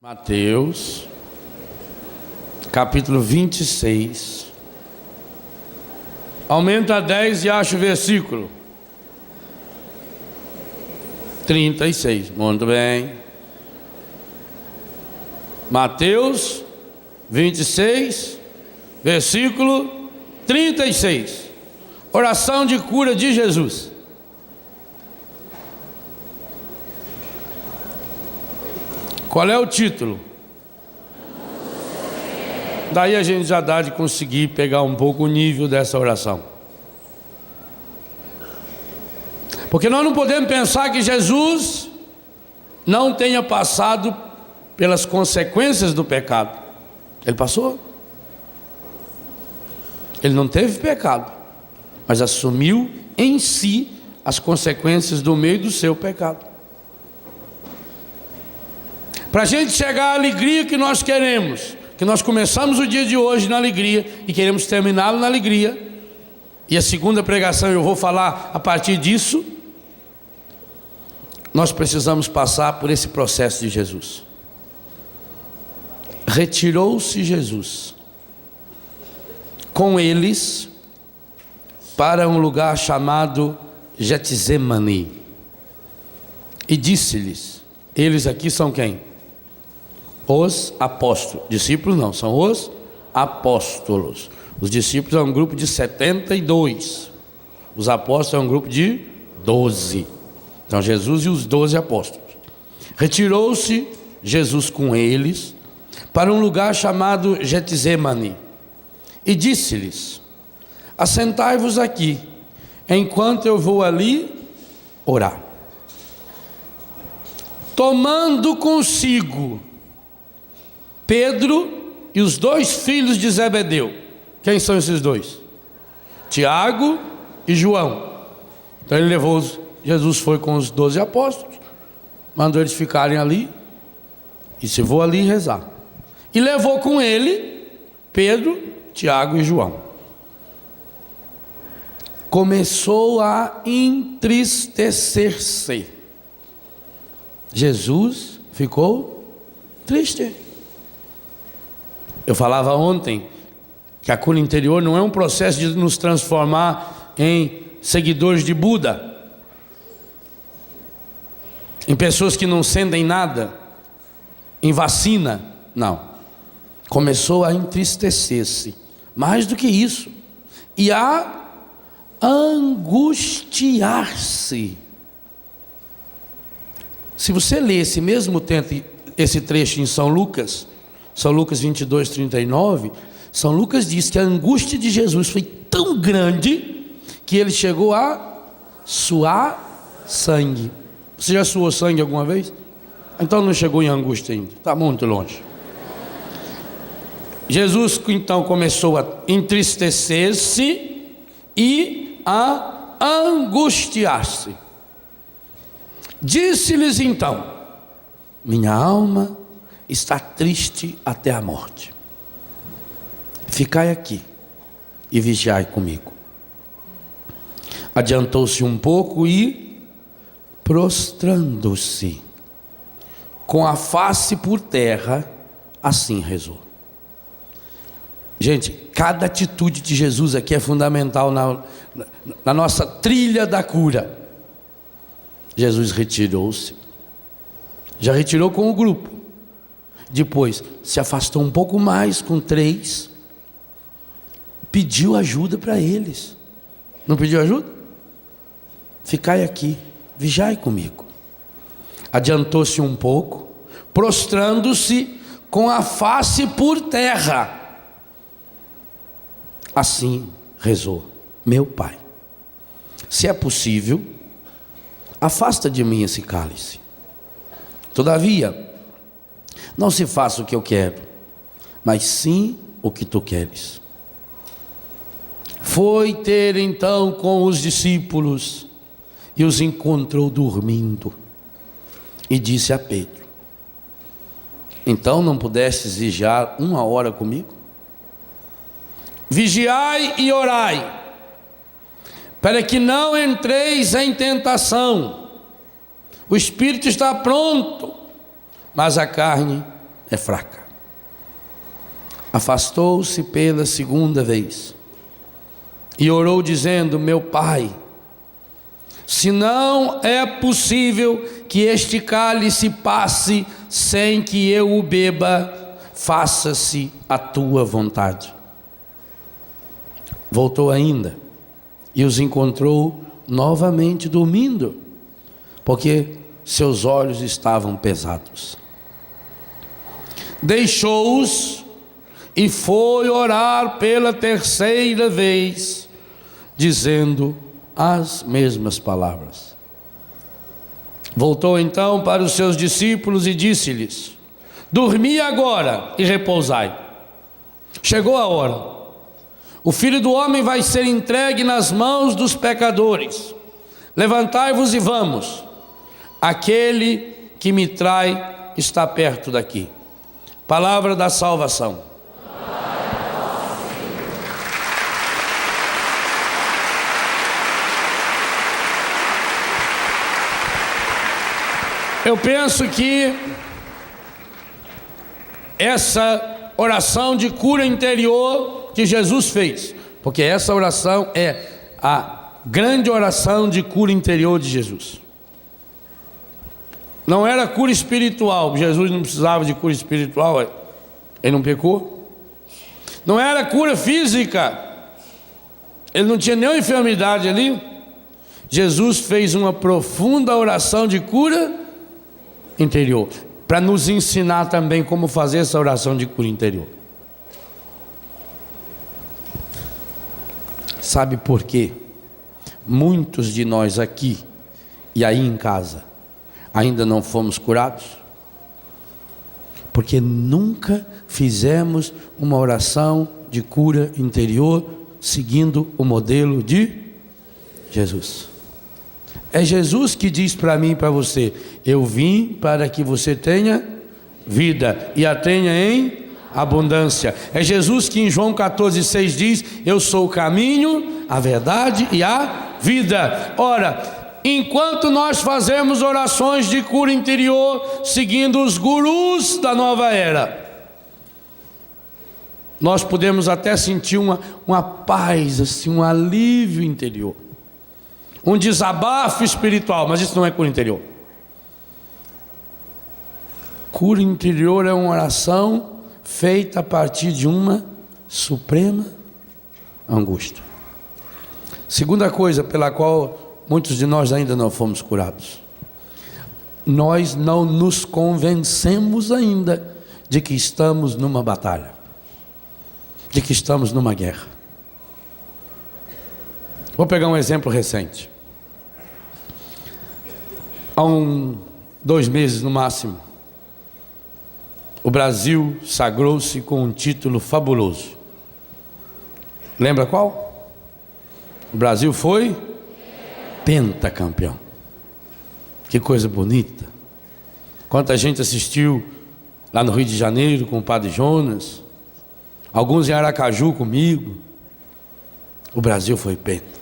Mateus, capítulo 26. Aumenta a 10 e acha o versículo 36. Muito bem. Mateus 26, versículo 36. Oração de cura de Jesus. Qual é o título? Daí a gente já dá de conseguir pegar um pouco o nível dessa oração. Porque nós não podemos pensar que Jesus não tenha passado pelas consequências do pecado. Ele passou. Ele não teve pecado, mas assumiu em si as consequências do meio do seu pecado. Para a gente chegar à alegria que nós queremos, que nós começamos o dia de hoje na alegria e queremos terminá-lo na alegria, e a segunda pregação eu vou falar a partir disso, nós precisamos passar por esse processo de Jesus. Retirou-se Jesus com eles para um lugar chamado Getsemane e disse-lhes, eles aqui são quem? Os apóstolos. Discípulos não, são os apóstolos. Os discípulos é um grupo de 72. Os apóstolos é um grupo de 12. Então Jesus e os 12 apóstolos. Retirou-se Jesus com eles para um lugar chamado Getsemane e disse-lhes, assentai-vos aqui, enquanto eu vou ali orar. Tomando consigo Pedro e os dois filhos de Zebedeu. Quem são esses dois? Tiago e João. Então ele levou, Jesus foi com os 12 apóstolos, mandou eles ficarem ali, e se vou ali rezar. E levou com ele Pedro, Tiago e João. Começou a entristecer-se. Jesus ficou triste. Eu falava ontem que a cura interior não é um processo de nos transformar em seguidores de Buda, em pessoas que não sentem nada, em vacina, não. Começou a entristecer-se, mais do que isso, e a angustiar-se. Se você ler esse mesmo esse trecho em São Lucas 22, 39, São Lucas diz que a angústia de Jesus foi tão grande que ele chegou a suar sangue. Você já suou sangue alguma vez? Então não chegou em angústia ainda, está muito longe. Jesus então começou a entristecer-se e a angustiar-se. Disse-lhes então, minha alma está triste até a morte. Ficai aqui e vigiai comigo. Adiantou-se um pouco e, prostrando-se, com a face por terra, assim rezou. Gente, cada atitude de Jesus aqui é fundamental na nossa trilha da cura. Jesus retirou-se, já retirou com o grupo. Depois se afastou um pouco mais com 3, pediu ajuda para eles. Não pediu ajuda? Ficai aqui, vigiai comigo. Adiantou-se um pouco, prostrando-se com a face por terra. Assim rezou, meu Pai, se é possível, afasta de mim esse cálice. Todavia, não se faça o que eu quero, mas sim o que tu queres. Foi ter então com os discípulos e os encontrou dormindo. E disse a Pedro, então não pudestes vigiar 1 hora comigo? Vigiai e orai, para que não entreis em tentação. O espírito está pronto, mas a carne é fraca. Afastou-se pela segunda vez e orou dizendo: meu pai, se não é possível que este cálice passe sem que eu o beba, faça-se a tua vontade. Voltou ainda e os encontrou novamente dormindo, porque seus olhos estavam pesados. Deixou-os e foi orar pela terceira vez, dizendo as mesmas palavras. Voltou então para os seus discípulos e disse-lhes: dormi agora e repousai. Chegou a hora. O Filho do Homem vai ser entregue nas mãos dos pecadores. Levantai-vos e vamos. Aquele que me trai está perto daqui. Palavra da salvação. Eu penso que essa oração de cura interior que Jesus fez, porque essa oração é a grande oração de cura interior de Jesus. Não era cura espiritual, Jesus não precisava de cura espiritual, ele não pecou. Não era cura física, ele não tinha nenhuma enfermidade ali. Jesus fez uma profunda oração de cura interior, para nos ensinar também como fazer essa oração de cura interior. Sabe por quê? Muitos de nós aqui e aí em casa ainda não fomos curados? Porque nunca fizemos uma oração de cura interior seguindo o modelo de Jesus. É Jesus que diz para mim e para você: eu vim para que você tenha vida e a tenha em abundância. É Jesus que em João 14,6 diz: eu sou o caminho, a verdade e a vida. Ora, enquanto nós fazemos orações de cura interior seguindo os gurus da nova era, nós podemos até sentir uma paz, assim, um alívio interior, um desabafo espiritual, mas isso não é cura interior. Cura interior é uma oração feita a partir de uma suprema angústia. Segunda coisa pela qual muitos de nós ainda não fomos curados: nós não nos convencemos ainda de que estamos numa batalha, de que estamos numa guerra. Vou pegar um exemplo recente. Há 2 meses no máximo, o Brasil sagrou-se com um título fabuloso. Lembra qual? O Brasil foi pentacampeão. Que coisa bonita. Quanta gente assistiu lá no Rio de Janeiro com o Padre Jonas, alguns em Aracaju comigo. O Brasil foi penta.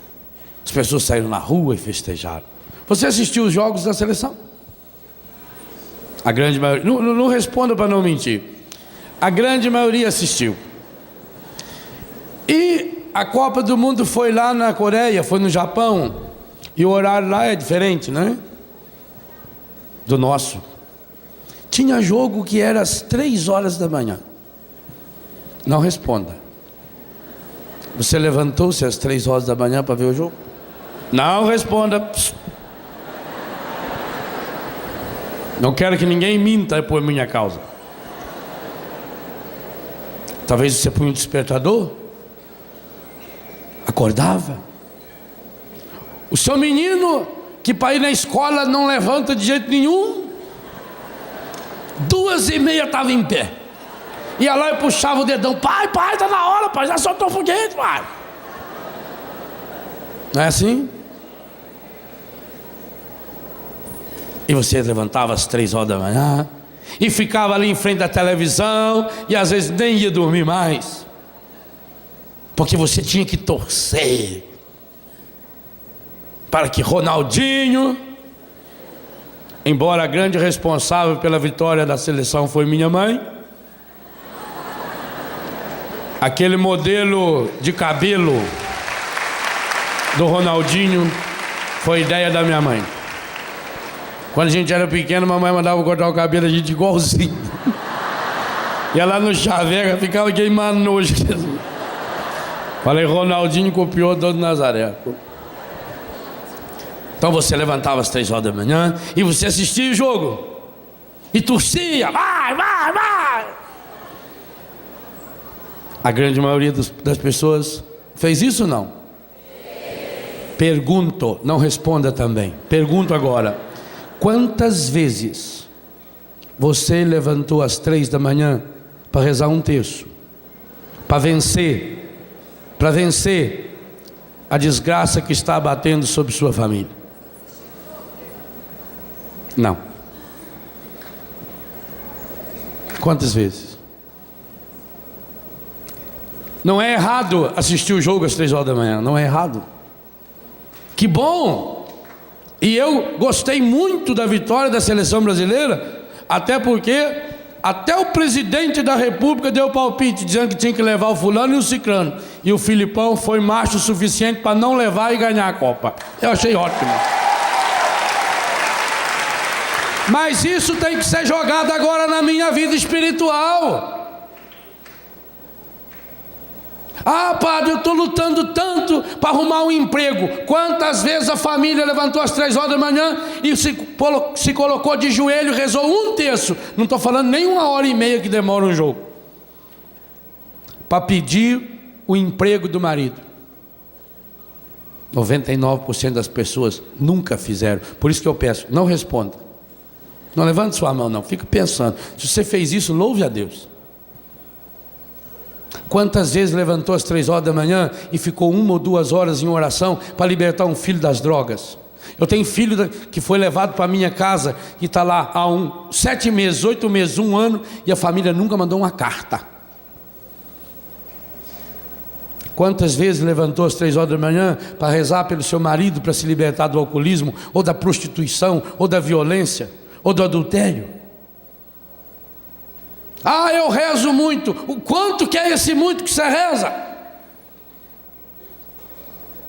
As pessoas saíram na rua e festejaram. Você assistiu os jogos da seleção? A grande maioria, não responda para não mentir. A grande maioria assistiu. E a Copa do Mundo foi lá na Coreia, foi no Japão. E o horário lá é diferente, né? Do nosso. Tinha jogo que era às 3 horas da manhã. Não responda. Você levantou-se às 3 horas da manhã para ver o jogo? Não responda. Psst. Não quero que ninguém minta por minha causa. Talvez você punha um despertador, acordava. O seu menino, que para ir na escola não levanta de jeito nenhum, 2h30 estava em pé. Ia lá e puxava o dedão: pai, está na hora, pai, já soltou o foguete, pai. Não é assim? E você levantava às 3 horas da manhã e ficava ali em frente da televisão e às vezes nem ia dormir mais, porque você tinha que torcer para que Ronaldinho, embora a grande responsável pela vitória da seleção foi minha mãe, Aquele modelo de cabelo do Ronaldinho foi ideia da minha mãe. Quando a gente era pequeno, a mamãe mandava cortar o cabelo a gente igualzinho. Ia lá no chaveca, ficava queimando nojo. Falei, Ronaldinho copiou do Nazaré. Então você levantava às 3 horas da manhã e você assistia o jogo. E torcia, vai, vai, vai. A grande maioria das pessoas fez isso ou não? Pergunto, não responda também. Pergunto agora. Quantas vezes você levantou às 3 da manhã para rezar um terço? Para vencer a desgraça que está abatendo sobre sua família? Não. Quantas vezes? Não é errado assistir o jogo às 3 horas da manhã, não é errado. Que bom! E eu gostei muito da vitória da seleção brasileira, até porque até o presidente da república deu palpite, dizendo que tinha que levar o fulano e o ciclano. E o Filipão foi macho o suficiente para não levar e ganhar a Copa. Eu achei ótimo. Mas isso tem que ser jogado agora na minha vida espiritual. Ah, padre, eu estou lutando tanto para arrumar um emprego. Quantas vezes a família levantou às 3 horas da manhã e se colocou de joelho e rezou um terço? Não estou falando nem 1h30 que demora um jogo, para pedir o emprego do marido. 99% das pessoas nunca fizeram. Por isso que eu peço, não responda. Não levante sua mão, não. Fica pensando. Se você fez isso, louve a Deus. Quantas vezes levantou às 3 horas da manhã e ficou 1 ou 2 horas em oração para libertar um filho das drogas? Eu tenho filho que foi levado para a minha casa e está lá há 7 meses, 8 meses, 1 ano, e a família nunca mandou uma carta. Quantas vezes levantou às 3 horas da manhã para rezar pelo seu marido, para se libertar do alcoolismo, ou da prostituição, ou da violência, ou do adultério? Ah, eu rezo muito. O quanto que é esse muito que você reza?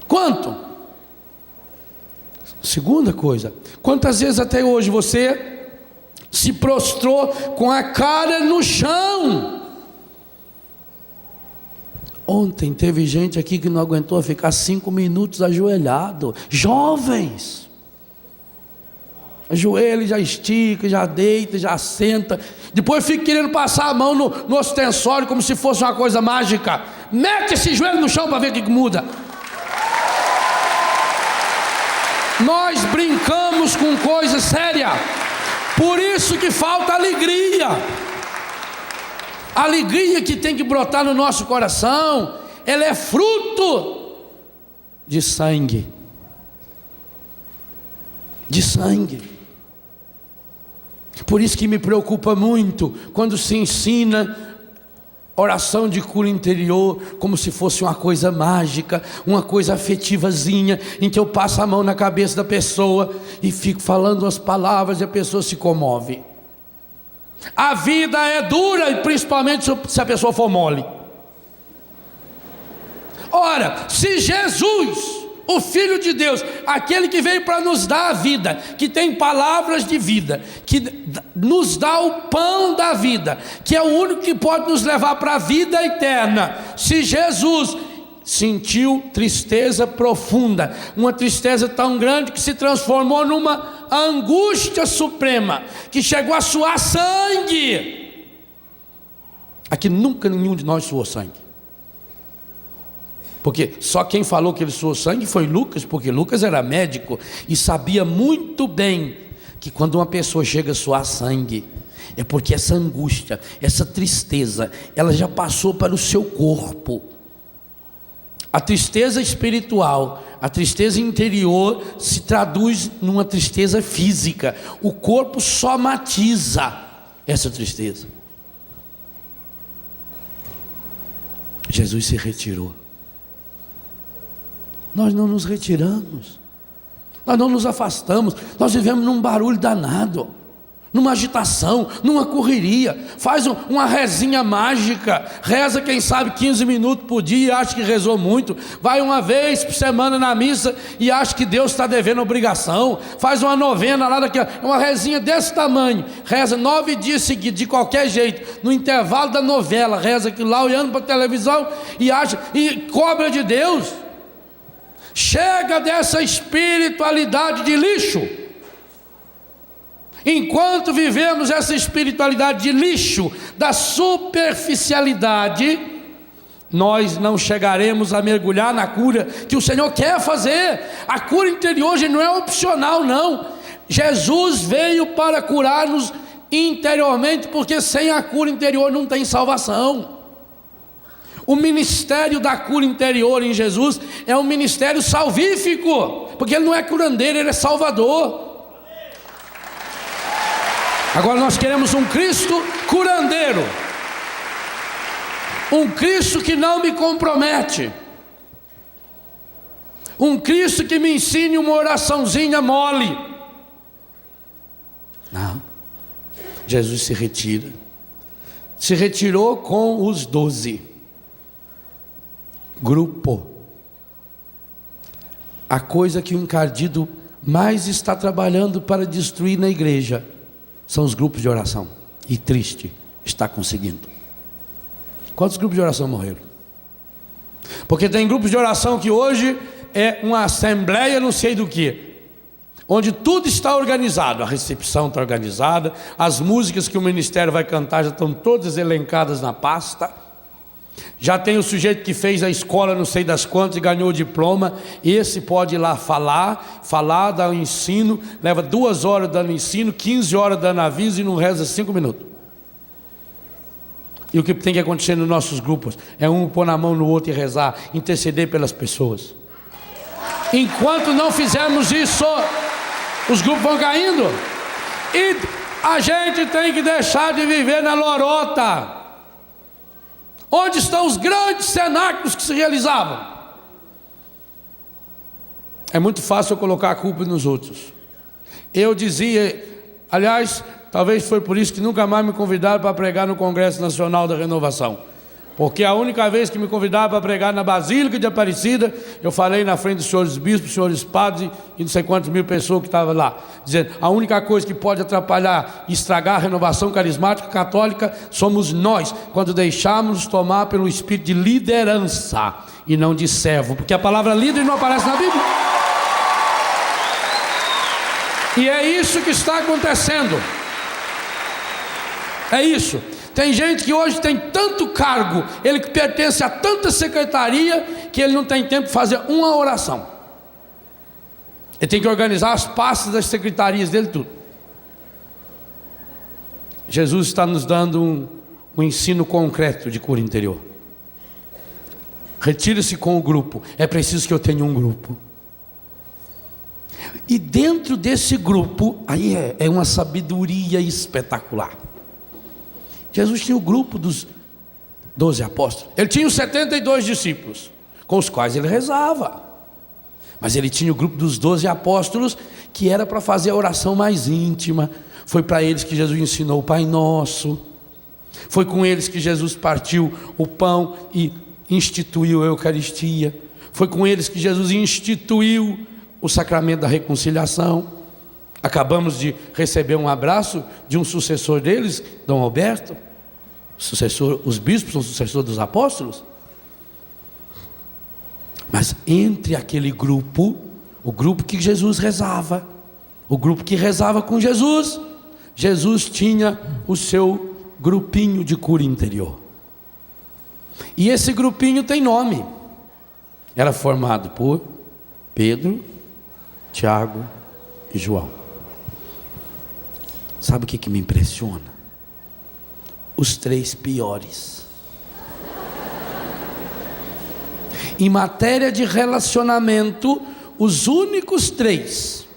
Quanto? Segunda coisa, quantas vezes até hoje você se prostrou com a cara no chão? Ontem teve gente aqui que não aguentou ficar 5 minutos ajoelhado. Jovens. Ajoelha, já estica, já deita, já senta. Depois fica querendo passar a mão no ostensório como se fosse uma coisa mágica. Mete esse joelho no chão para ver o que muda. Nós brincamos com coisa séria. Por isso que falta alegria. A alegria que tem que brotar no nosso coração, ela é fruto de sangue. De sangue. Por isso que me preocupa muito quando se ensina oração de cura interior como se fosse uma coisa mágica, uma coisa afetivazinha, em que eu passo a mão na cabeça da pessoa e fico falando as palavras e a pessoa se comove. A vida é dura, e principalmente se a pessoa for mole. Ora, se Jesus, o Filho de Deus, aquele que veio para nos dar a vida, que tem palavras de vida, que nos dá o pão da vida, que é o único que pode nos levar para a vida eterna, se Jesus sentiu tristeza profunda, uma tristeza tão grande que se transformou numa angústia suprema, que chegou a suar sangue. Aqui nunca nenhum de nós suou sangue, porque só quem falou que ele suou sangue foi Lucas, porque Lucas era médico e sabia muito bem que quando uma pessoa chega a suar sangue, é porque essa angústia, essa tristeza, ela já passou para o seu corpo. A tristeza espiritual, a tristeza interior se traduz numa tristeza física. O corpo somatiza essa tristeza. Jesus se retirou. Nós não nos retiramos, nós não nos afastamos, nós vivemos num barulho danado. numa agitação, numa correria. Faz uma rezinha mágica, reza quem sabe 15 minutos por dia e acha que rezou muito. Vai uma vez por semana na missa e acha que Deus está devendo obrigação. Faz uma novena lá daqui, uma rezinha desse tamanho, reza 9 dias seguidos, de qualquer jeito, no intervalo da novela, reza aquilo lá, olhando para a televisão e acha, e cobra de Deus. Chega dessa espiritualidade de lixo. Enquanto vivemos essa espiritualidade de lixo, da superficialidade, nós não chegaremos a mergulhar na cura que o Senhor quer fazer. A cura interior hoje não é opcional, não. Jesus veio para curar-nos interiormente, porque sem a cura interior não tem salvação. O ministério da cura interior em Jesus é um ministério salvífico, porque Ele não é curandeiro, Ele é salvador. Agora nós queremos um Cristo curandeiro, um Cristo que não me compromete, um Cristo que me ensine uma oraçãozinha mole. Não, Jesus se retira, se retirou com os 12, grupo. A coisa que o encardido mais está trabalhando para destruir na igreja são os grupos de oração, e triste, está conseguindo. Quantos grupos de oração morreram? Porque tem grupos de oração que hoje é uma assembleia não sei do que, onde tudo está organizado, a recepção está organizada, as músicas que o ministério vai cantar já estão todas elencadas na pasta, já tem o sujeito que fez a escola não sei das quantas e ganhou o diploma, esse pode ir lá falar, dar o ensino, leva 2 horas dando ensino, 15 horas dando aviso e não reza 5 minutos. E o que tem que acontecer nos nossos grupos é um pôr na mão no outro e rezar, interceder pelas pessoas. Enquanto não fizermos isso, os grupos vão caindo, e a gente tem que deixar de viver na lorota. Onde estão os grandes cenáculos que se realizavam? É muito fácil eu colocar a culpa nos outros. Eu dizia, aliás, talvez foi por isso que nunca mais me convidaram para pregar no Congresso Nacional da Renovação, porque a única vez que me convidaram para pregar na Basílica de Aparecida, eu falei na frente dos senhores bispos, senhores padres e não sei quantas mil pessoas que estavam lá, dizendo, a única coisa que pode atrapalhar e estragar a renovação carismática católica somos nós, quando deixarmos tomar pelo espírito de liderança e não de servo, porque a palavra líder não aparece na Bíblia. E é isso que está acontecendo. É isso. Tem gente que hoje tem tanto cargo, ele que pertence a tanta secretaria, que ele não tem tempo de fazer uma oração. Ele tem que organizar as pastas das secretarias dele, tudo. Jesus está nos dando um ensino concreto de cura interior. Retire-se com o grupo. É preciso que eu tenha um grupo. E dentro desse grupo, aí é uma sabedoria espetacular. Jesus tinha o grupo dos 12 apóstolos. Ele tinha os 72 discípulos, com os quais ele rezava. Mas ele tinha o grupo dos 12 apóstolos, que era para fazer a oração mais íntima. Foi para eles que Jesus ensinou o Pai Nosso. Foi com eles que Jesus partiu o pão e instituiu a Eucaristia. Foi com eles que Jesus instituiu o sacramento da reconciliação. Acabamos de receber um abraço de um sucessor deles, Dom Alberto. Os bispos são sucessores dos apóstolos. Mas entre aquele grupo, o grupo que Jesus rezava, o grupo que rezava com Jesus, Jesus tinha o seu grupinho de cura interior. E esse grupinho tem nome. Era formado por Pedro, Tiago e João. Sabe o que me impressiona? Os 3 piores. Em matéria de relacionamento, os únicos 3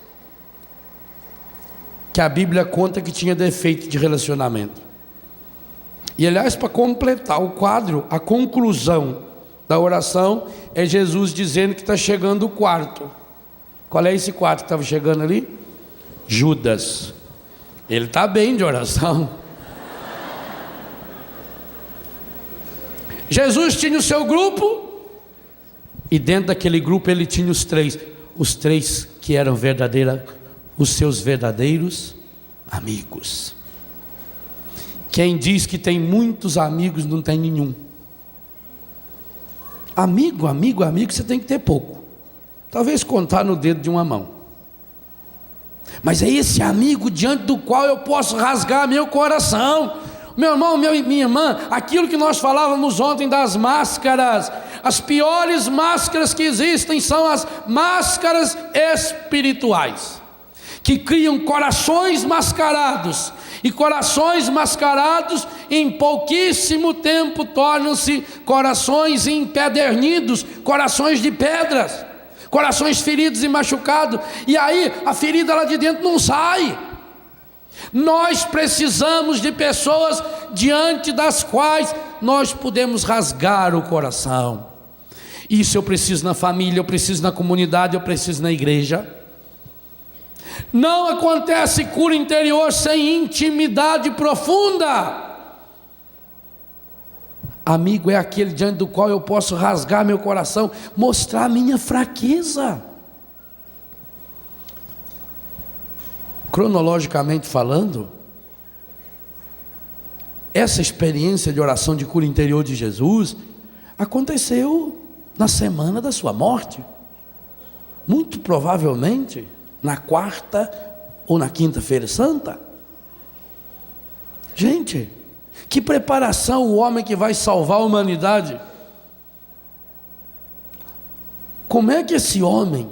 que a Bíblia conta que tinha defeito de relacionamento. E aliás, para completar o quadro, a conclusão da oração é Jesus dizendo que está chegando o quarto. Qual é esse quarto que estava chegando ali? Judas. Ele está bem de oração. Jesus tinha o seu grupo, e dentro daquele grupo ele tinha os três que eram os seus verdadeiros amigos. Quem diz que tem muitos amigos não tem nenhum. Amigo, você tem que ter pouco. Talvez contar no dedo de uma mão. Mas é esse amigo diante do qual eu posso rasgar meu coração. Meu irmão, minha irmã, aquilo que nós falávamos ontem das máscaras, as piores máscaras que existem são as máscaras espirituais, que criam corações mascarados, e corações mascarados em pouquíssimo tempo tornam-se corações empedernidos, corações de pedras, corações feridos e machucados, e aí a ferida lá de dentro não sai. Nós precisamos de pessoas diante das quais nós podemos rasgar o coração. Isso eu preciso na família, eu preciso na comunidade, eu preciso na igreja. Não acontece cura interior sem intimidade profunda. Amigo é aquele diante do qual eu posso rasgar meu coração, mostrar a minha fraqueza. Cronologicamente falando, essa experiência de oração de cura interior de Jesus aconteceu na semana da sua morte, muito provavelmente na quarta ou na quinta-feira santa. Gente, que preparação o homem que vai salvar a humanidade. Como é que esse homem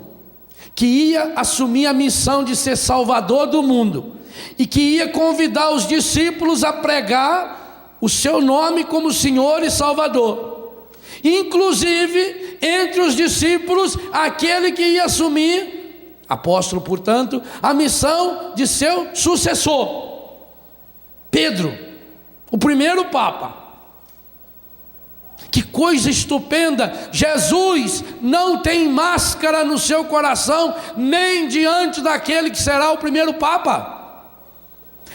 que ia assumir a missão de ser salvador do mundo e que ia convidar os discípulos a pregar o seu nome como Senhor e Salvador, inclusive entre os discípulos aquele que ia assumir, apóstolo portanto, a missão de seu sucessor, Pedro, o primeiro Papa. Que coisa estupenda! Jesus não tem máscara no seu coração, nem diante daquele que será o primeiro Papa.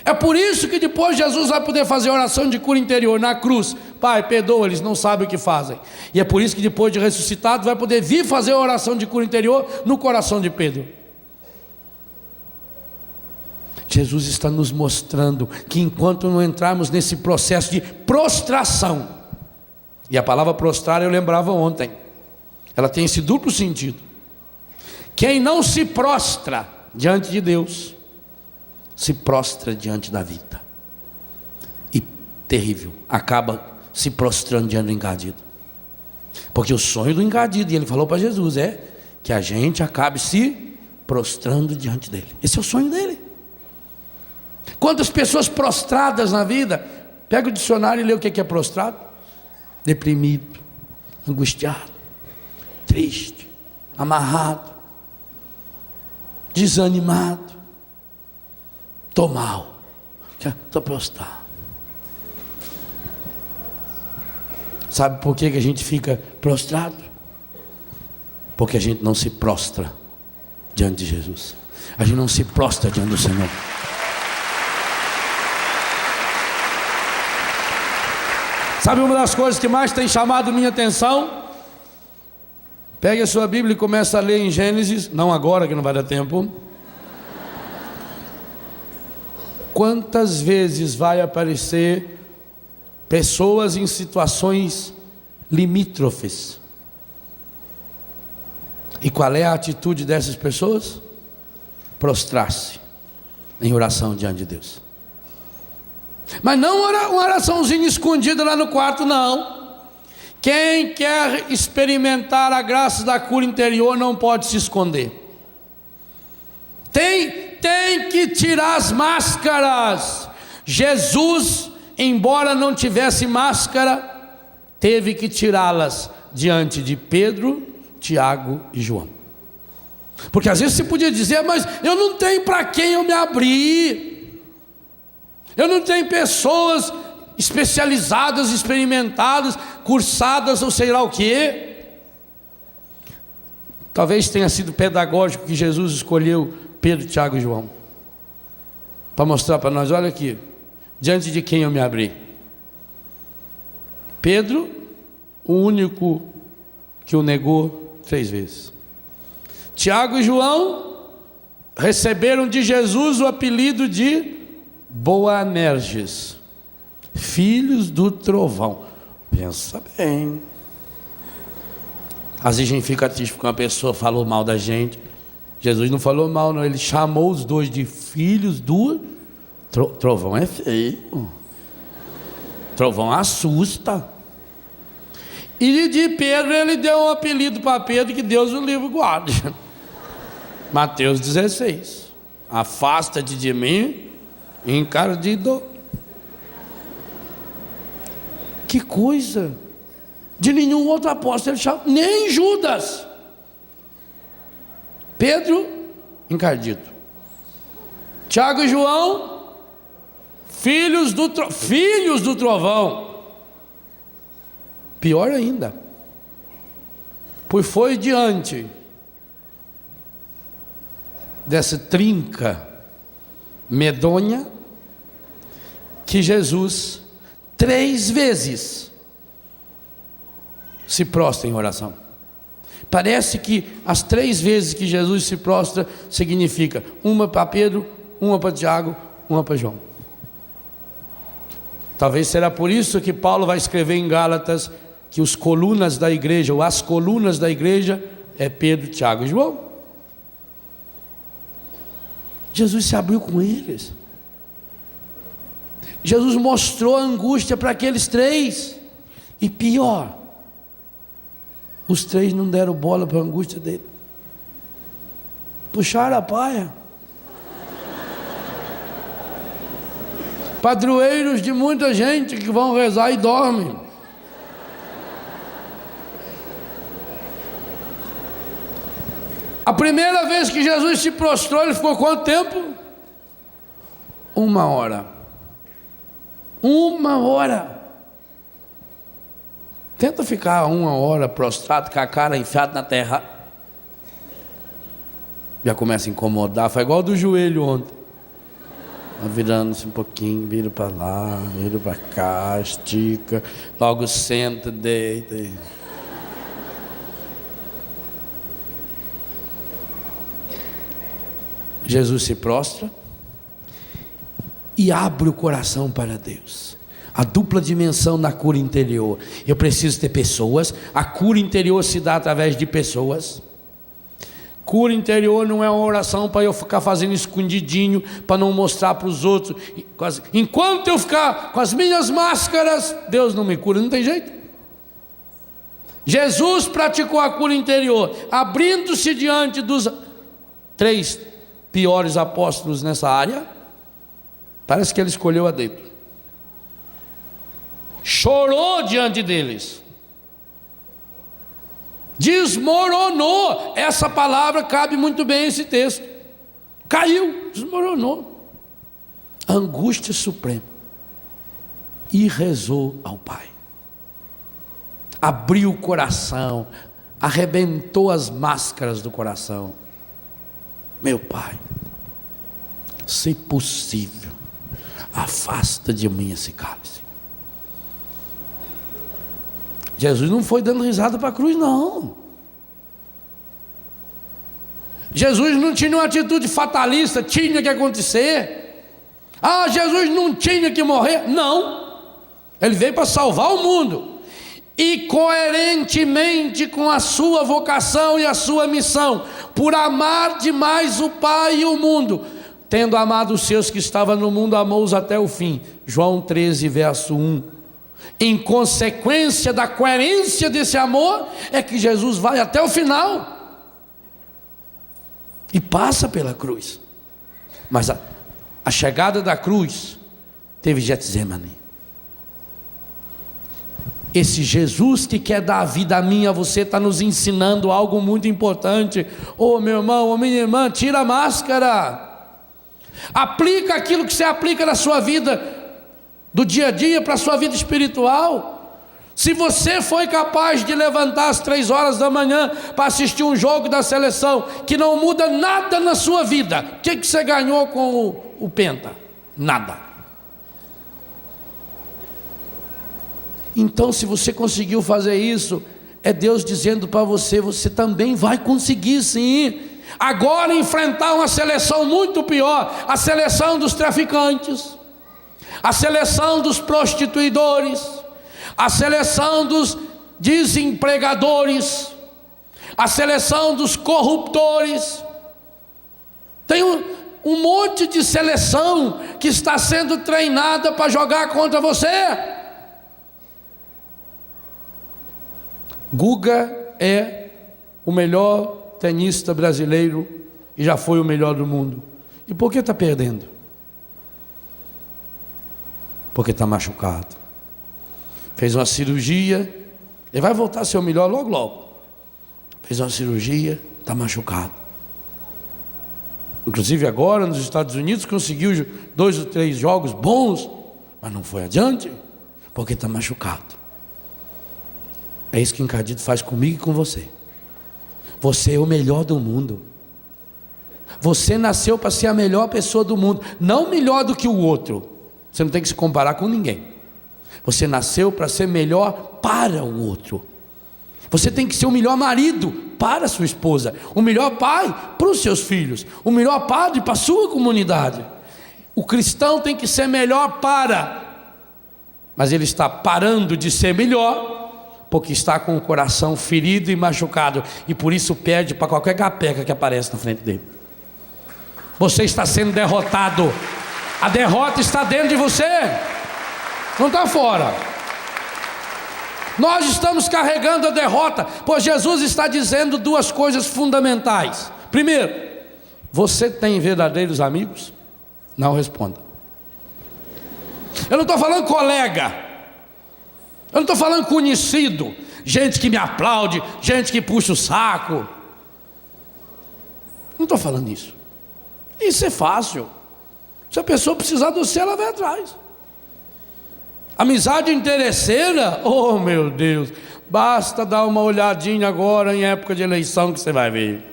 É por isso que depois Jesus vai poder fazer oração de cura interior na cruz. Pai, perdoa, eles não sabem o que fazem. E é por isso que depois de ressuscitado vai poder vir fazer a oração de cura interior no coração de Pedro. Jesus está nos mostrando que enquanto não entrarmos nesse processo de prostração, e a palavra prostrar eu lembrava ontem, ela tem esse duplo sentido. Quem não se prostra diante de Deus, se prostra diante da vida, e terrível, acaba se prostrando diante do encardido. Porque o sonho do encardido, e ele falou para Jesus, é que a gente acabe se prostrando diante dele. Esse é o sonho dele. Quantas pessoas prostradas na vida? Pega o dicionário e lê o que é prostrado. Deprimido, angustiado, triste, amarrado, desanimado, estou mal, estou prostrado. Sabe por que a gente fica prostrado? Porque a gente não se prostra diante de Jesus, a gente não se prostra diante do Senhor. Sabe uma das coisas que mais tem chamado minha atenção? Pegue a sua Bíblia e começa a ler em Gênesis, não agora que não vai dar tempo. Quantas vezes vai aparecer pessoas em situações limítrofes? E qual é a atitude dessas pessoas? Prostrar-se em oração diante de Deus. Mas não uma oraçãozinha escondida lá no quarto, não. Quem quer experimentar a graça da cura interior não pode se esconder. Tem que tirar as máscaras. Jesus, embora não tivesse máscara, teve que tirá-las diante de Pedro, Tiago e João. Porque às vezes você podia dizer, mas eu não tenho para quem eu me abrir. Eu não tenho pessoas especializadas, experimentadas, cursadas ou sei lá o que. Talvez tenha sido pedagógico que Jesus escolheu Pedro, Tiago e João. para mostrar para nós: olha aqui, diante de quem eu me abri. Pedro, o único que o negou 3 vezes. Tiago e João receberam de Jesus o apelido de Boanerges, filhos do trovão. Pensa bem. Às vezes a gente fica triste porque uma pessoa falou mal da gente. Jesus não falou mal, não. Ele chamou os dois de filhos do trovão. É feio. Trovão assusta. E de Pedro ele deu um apelido para Pedro, que Deus o livre guarde. Mateus 16. Afasta-te de mim, encardido. Que coisa! De nenhum outro apóstolo ele chama, nem Judas. Pedro, encardido. Tiago e João, filhos do trovão. Pior ainda, pois foi diante dessa trinca medonha que Jesus 3 vezes se prostra em oração. Parece que as 3 vezes que Jesus se prostra significa uma para Pedro, uma para Tiago, uma para João. Talvez será por isso que Paulo vai escrever em Gálatas que os colunas da igreja, ou as colunas da igreja, é Pedro, Tiago e João. Jesus se abriu com eles. Jesus mostrou a angústia para aqueles 3. E pior, os 3 não deram bola para a angústia dele. Puxaram a paia. Padroeiros de muita gente que vão rezar e dormem. A primeira vez que Jesus se prostrou, ele ficou quanto tempo? 1 hora. 1 hora. Tenta ficar 1 hora prostrado, com a cara enfiada na terra. Já começa a incomodar. Foi igual do joelho ontem. Virando-se um pouquinho, vira para lá, vira para cá, estica, logo senta, deita. Jesus se prostra e abre o coração para Deus. A dupla dimensão da cura interior. Eu preciso ter pessoas. A cura interior se dá através de pessoas. Cura interior não é uma oração para eu ficar fazendo escondidinho, para não mostrar para os outros. Enquanto eu ficar com as minhas máscaras, Deus não me cura, não tem jeito. Jesus praticou a cura interior, abrindo-se diante dos 3 piores apóstolos nessa área. Parece que ele escolheu a dedo. Chorou diante deles. Desmoronou. Essa palavra cabe muito bem a esse texto. Caiu, desmoronou. Angústia suprema. E rezou ao Pai. Abriu o coração, arrebentou as máscaras do coração. Meu Pai, se possível, afasta de mim esse cálice. Jesus não foi dando risada para a cruz, não. Jesus não tinha uma atitude fatalista, tinha que acontecer. Jesus não tinha que morrer. Não, ele veio para salvar o mundo. E coerentemente com a sua vocação e a sua missão, por amar demais o Pai e o mundo, tendo amado os seus que estavam no mundo, amou-os até o fim. João 13, verso 1. Em consequência da coerência desse amor, é que Jesus vai até o final e passa pela cruz. Mas a chegada da cruz teve Getsemane. Esse Jesus que quer dar a vida a mim e a você está nos ensinando algo muito importante. Meu irmão, minha irmã, tira a máscara. Aplica aquilo que você aplica na sua vida do dia a dia para a sua vida espiritual. Se você foi capaz de levantar às 3 horas da manhã para assistir um jogo da seleção que não muda nada na sua vida, o que você ganhou com o Penta? Nada. Então, se você conseguiu fazer isso, é Deus dizendo para você, você também vai conseguir sim. Agora enfrentar uma seleção muito pior, a seleção dos traficantes, a seleção dos prostituidores, a seleção dos desempregadores, a seleção dos corruptores. Tem um monte de seleção que está sendo treinada para jogar contra você. Guga é o melhor tenista brasileiro e já foi o melhor do mundo. E por que está perdendo? Porque está machucado. Fez uma cirurgia, ele vai voltar a ser o melhor logo logo. Fez uma cirurgia, está machucado. Inclusive agora nos Estados Unidos conseguiu 2 ou 3 jogos bons, mas não foi adiante, porque está machucado. É isso que o Encardido faz comigo e com você. Você é o melhor do mundo. Você nasceu para ser a melhor pessoa do mundo, não melhor do que o outro. Você não tem que se comparar com ninguém. Você nasceu para ser melhor para o outro. Você tem que ser o melhor marido para a sua esposa, o melhor pai para os seus filhos, o melhor padre para a sua comunidade. O cristão tem que ser melhor mas ele está parando de ser melhor porque está com o coração ferido e machucado, e por isso perde para qualquer capeca que aparece na frente dele. Você está sendo derrotado. A derrota está dentro de você, não está fora. Nós estamos carregando a derrota, pois Jesus está dizendo 2 coisas fundamentais. Primeiro, você tem verdadeiros amigos? Não responda. Eu não estou falando colega, eu não estou falando conhecido, gente que me aplaude, gente que puxa o saco. Não estou falando isso. Isso é fácil. Se a pessoa precisar de você, ela vai atrás. Amizade interesseira, oh meu Deus, basta dar uma olhadinha agora em época de eleição que você vai ver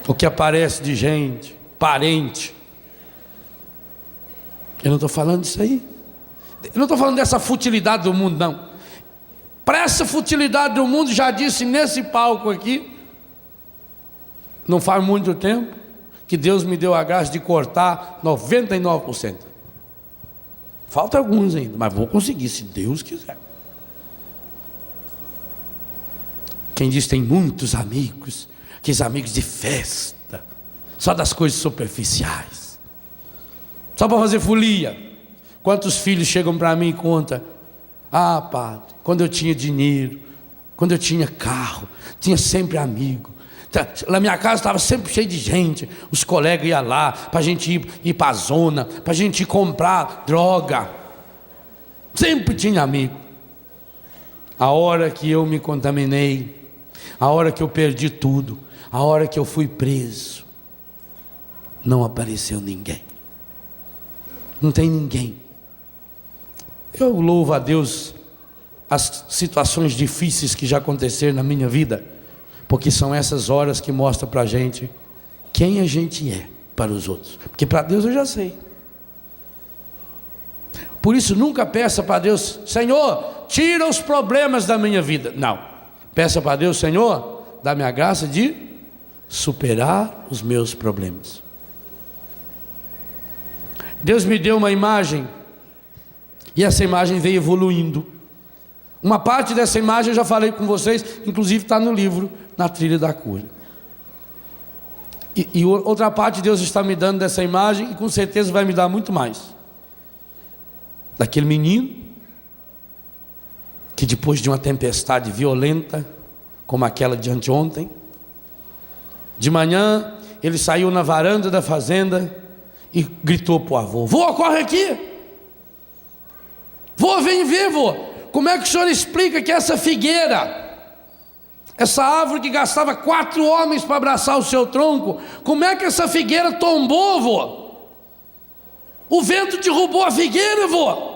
o que aparece de gente, parente. Eu não estou falando disso aí. Eu não estou falando dessa futilidade do mundo, não. Para essa futilidade do mundo, já disse nesse palco aqui, não faz muito tempo, que Deus me deu a graça de cortar 99%. Falta alguns ainda, mas vou conseguir, se Deus quiser. Quem diz tem muitos amigos, aqueles amigos de festa, só das coisas superficiais, só para fazer folia. Quantos filhos chegam para mim e contam: ah, padre, quando eu tinha dinheiro, quando eu tinha carro, tinha sempre amigo. Na minha casa estava sempre cheio de gente, os colegas iam lá, para a gente ir para a zona, para a gente ir comprar droga. Sempre tinha amigo. A hora que eu me contaminei, a hora que eu perdi tudo, a hora que eu fui preso, não apareceu ninguém. Não tem ninguém. Eu louvo a Deus as situações difíceis que já aconteceram na minha vida, porque são essas horas que mostram para a gente quem a gente é para os outros. Porque para Deus eu já sei. Por isso nunca peça para Deus: Senhor, tira os problemas da minha vida. Não, peça para Deus: Senhor, dá-me a graça de superar os meus problemas. Deus me deu uma imagem, e essa imagem veio evoluindo. Uma parte dessa imagem eu já falei com vocês, inclusive está no livro, Na Trilha da Cura. E outra parte Deus está me dando dessa imagem, e com certeza vai me dar muito mais. Daquele menino, que depois de uma tempestade violenta, como aquela de anteontem, de manhã, ele saiu na varanda da fazenda e gritou para o avô: vô, corre aqui! Vô, vem ver, vô! Como é que o senhor explica que essa figueira, essa árvore que gastava 4 homens para abraçar o seu tronco, como é que essa figueira tombou, vô? O vento derrubou a figueira, vô!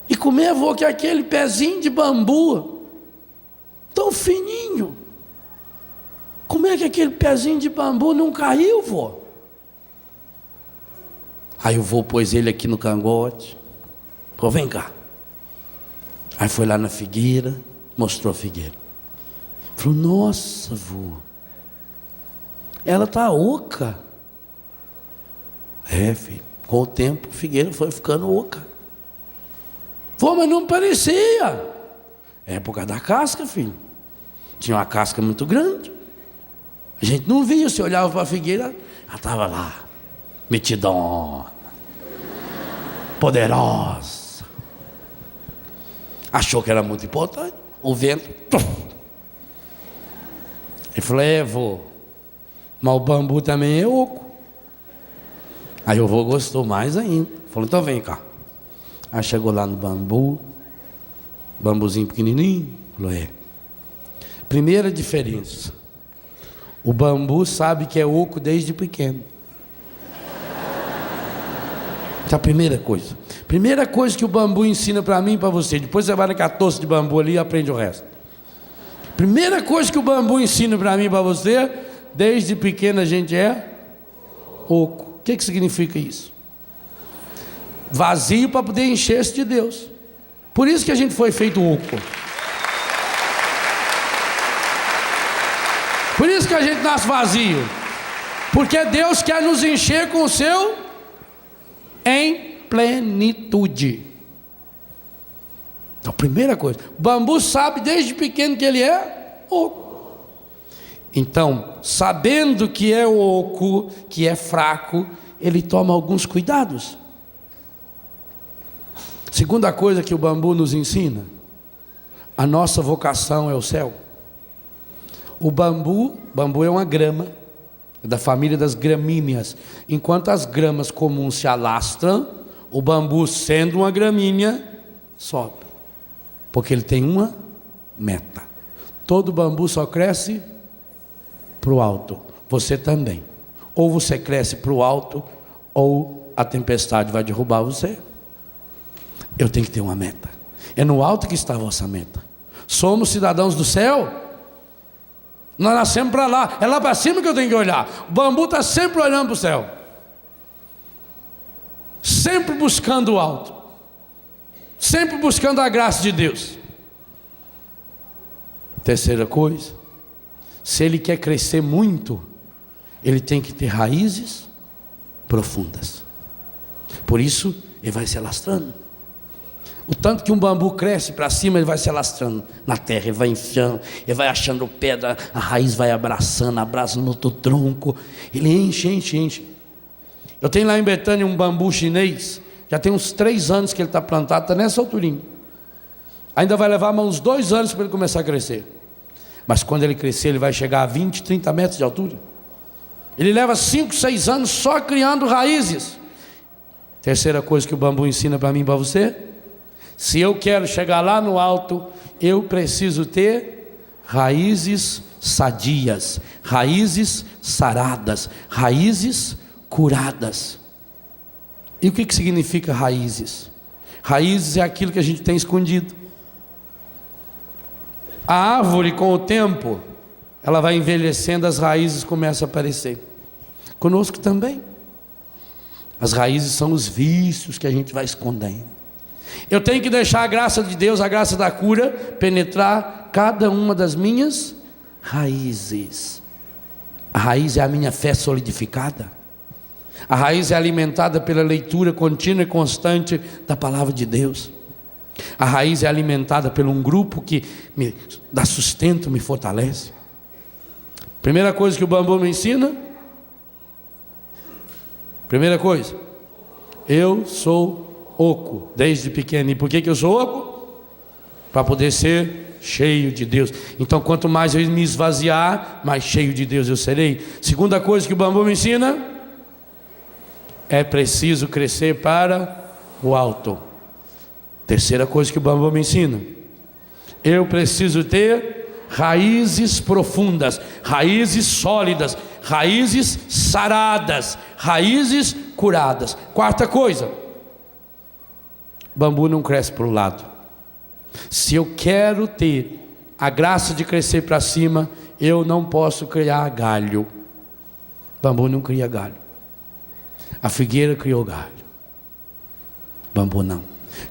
E como é, vô, que aquele pezinho de bambu, tão fininho, como é que aquele pezinho de bambu não caiu, vô? Aí o vô pôs ele aqui no cangote. Falou, vem cá. Aí foi lá na figueira, mostrou a figueira. Falou, nossa, vô, ela está oca. É, filho, com o tempo a figueira foi ficando oca. Vô, mas não parecia. É por causa da casca, filho. Tinha uma casca muito grande. A gente não via, se olhava para a figueira, ela estava lá, metidona, poderosa. Achou que era muito importante. O vento. Ele falou, vô, mas o bambu também é oco. Aí o vô gostou mais ainda. Falou, então vem cá. Aí chegou lá no bambuzinho pequenininho. Falou, primeira diferença, o bambu sabe que é oco desde pequeno. Essa é a primeira coisa. Primeira coisa que o bambu ensina para mim e para você. Depois você vai na catoça de bambu ali e aprende o resto. Primeira coisa que o bambu ensina para mim e para você, desde pequeno a gente é oco. O que significa isso? Vazio para poder encher-se de Deus. Por isso que a gente foi feito oco. Por isso que a gente nasce vazio. Porque Deus quer nos encher com o seu em plenitude. Então, primeira coisa, o bambu sabe desde pequeno que ele é oco. Então, sabendo que é oco, que é fraco, ele toma alguns cuidados. Segunda coisa que o bambu nos ensina, a nossa vocação é o céu. O bambu é uma grama, da família das gramíneas. Enquanto as gramas comuns se alastram, o bambu, sendo uma gramínea, sobe, porque ele tem uma meta. Todo bambu só cresce para o alto. Você também. Ou você cresce para o alto, ou a tempestade vai derrubar você. Eu tenho que ter uma meta. É no alto que está a vossa meta. Somos cidadãos do céu. Nós nascemos para lá. É lá para cima que eu tenho que olhar. O bambu está sempre olhando para o céu, sempre buscando o alto, sempre buscando a graça de Deus. Terceira coisa, se ele quer crescer muito, ele tem que ter raízes profundas. Por isso ele vai se alastrando. O tanto que um bambu cresce para cima, ele vai se alastrando na terra, ele vai enfiando, ele vai achando pedra, a raiz vai abraçando, abraça no outro tronco, ele enche. Eu tenho lá em Betânia um bambu chinês, já tem uns 3 anos que ele está plantado, está nessa alturinha. Ainda vai levar uns 2 anos para ele começar a crescer. Mas quando ele crescer, ele vai chegar a 20, 30 metros de altura. Ele leva 5, 6 anos só criando raízes. Terceira coisa que o bambu ensina para mim e para você: se eu quero chegar lá no alto, eu preciso ter raízes sadias, raízes saradas, raízes curadas. E o que significa raízes? Raízes é aquilo que a gente tem escondido. A árvore, com o tempo, ela vai envelhecendo, as raízes começam a aparecer. Conosco também. As raízes são os vícios que a gente vai escondendo. Eu tenho que deixar a graça de Deus, a graça da cura, penetrar cada uma das minhas raízes. A raiz é a minha fé solidificada. A raiz é alimentada pela leitura contínua e constante da palavra de Deus. A raiz é alimentada por um grupo que me dá sustento, me fortalece. Primeira coisa que o bambu me ensina. Primeira coisa, eu sou oco desde pequeno. E por que eu sou oco? Para poder ser cheio de Deus. Então, quanto mais eu me esvaziar, mais cheio de Deus eu serei. Segunda coisa que o bambu me ensina: é preciso crescer para o alto. Terceira coisa que o bambu me ensina: eu preciso ter raízes profundas, raízes sólidas, raízes saradas, raízes curadas. Quarta coisa: bambu não cresce para o lado. Se eu quero ter a graça de crescer para cima, eu não posso criar galho. Bambu não cria galho. A figueira criou galho, bambu não.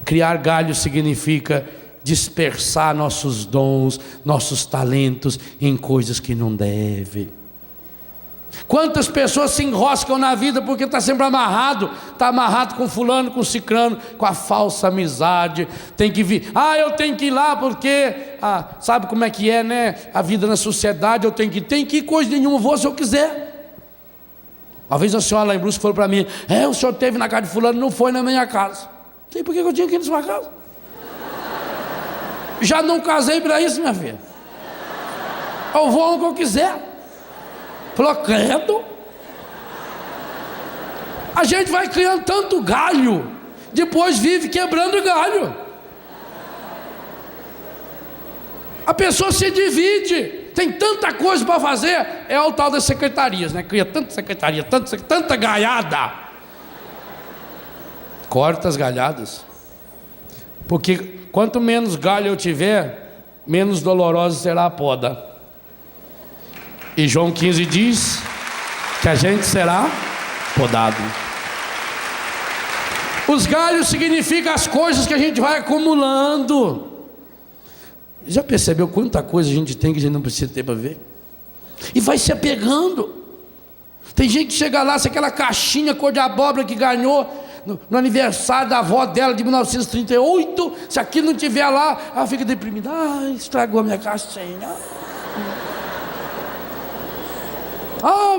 Criar galho significa dispersar nossos dons, nossos talentos em coisas que não deve. Quantas pessoas se enroscam na vida porque está sempre amarrado, está amarrado com fulano, com cicrano, com a falsa amizade, tem que vir, eu tenho que ir lá porque, sabe como é que é, né, a vida na sociedade, eu tenho que ir, coisa nenhuma, vou se eu quiser. Uma vez a senhora lá em Brusque falou para mim, o senhor esteve na casa de fulano, não foi na minha casa. Não sei por que eu tinha que ir na sua casa. Já não casei para isso, minha filha. Eu vou onde eu quiser. Falou, credo. A gente vai criando tanto galho, depois vive quebrando galho. A pessoa se divide, tem tanta coisa para fazer. É o tal das secretarias, né? Cria tanta secretaria, tanta galhada. Corta as galhadas, porque quanto menos galho eu tiver, menos dolorosa será a poda. E João 15 diz que a gente será podado. Os galhos significam as coisas que a gente vai acumulando. Já percebeu quanta coisa a gente tem que a gente não precisa ter para ver? E vai se apegando. Tem gente que chega lá, se aquela caixinha cor de abóbora que ganhou no aniversário da avó dela de 1938, se aquilo não tiver lá, ela fica deprimida. Estragou a minha caixinha.